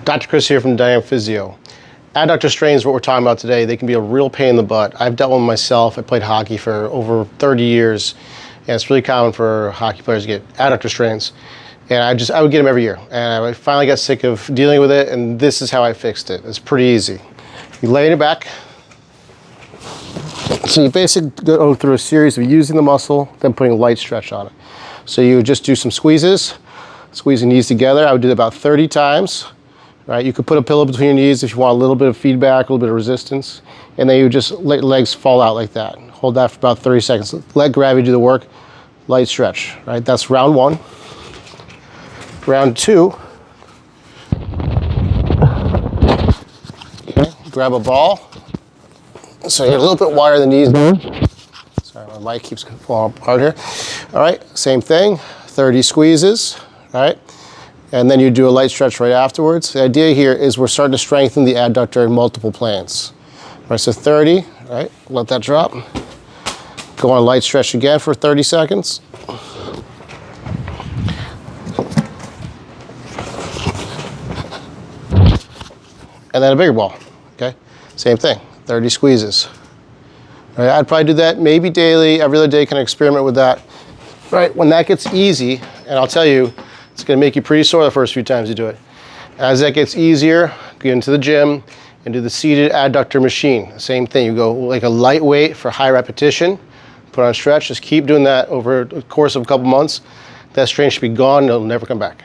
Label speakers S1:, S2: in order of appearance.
S1: Dr. Chris here from Dynamic Physio. Adductor strain is what we're talking about today. They can be a real pain in the butt. I've dealt with them myself. I played hockey for over 30 years, and it's really common for hockey players to get adductor strains. And I would get them every year. And I finally got sick of dealing with it, and this is how I fixed it. It's pretty easy. You lay on your back. So you basically go through a series of using the muscle, then putting a light stretch on it. So you would just do some squeezes, squeezing knees together. I would do it about 30 times. Right, you could put a pillow between your knees if you want a little bit of feedback, a little bit of resistance, and then you just let your legs fall out like that. Hold that for about 30 seconds. Let gravity do the work. Light stretch. Right, that's round one. Round two. Okay, grab a ball. So you're a little bit wider than the knees. Sorry, my mic keeps falling apart here. All right, same thing. 30 squeezes. All right. And then you do a light stretch right afterwards. The idea here is we're starting to strengthen the adductor in multiple planes. All right, so 30, right, let that drop. Go on a light stretch again for 30 seconds. And then a bigger ball, okay? Same thing, 30 squeezes. All right, I'd probably do that maybe daily, every other day, kind of experiment with that. All right, when that gets easy, and I'll tell you, it's going to make you pretty sore the first few times you do it. As that gets easier, get into the gym and do the seated adductor machine. Same thing, you go like a lightweight for high repetition, put on a stretch, just keep doing that over the course of a couple months. That strain should be gone, it'll never come back.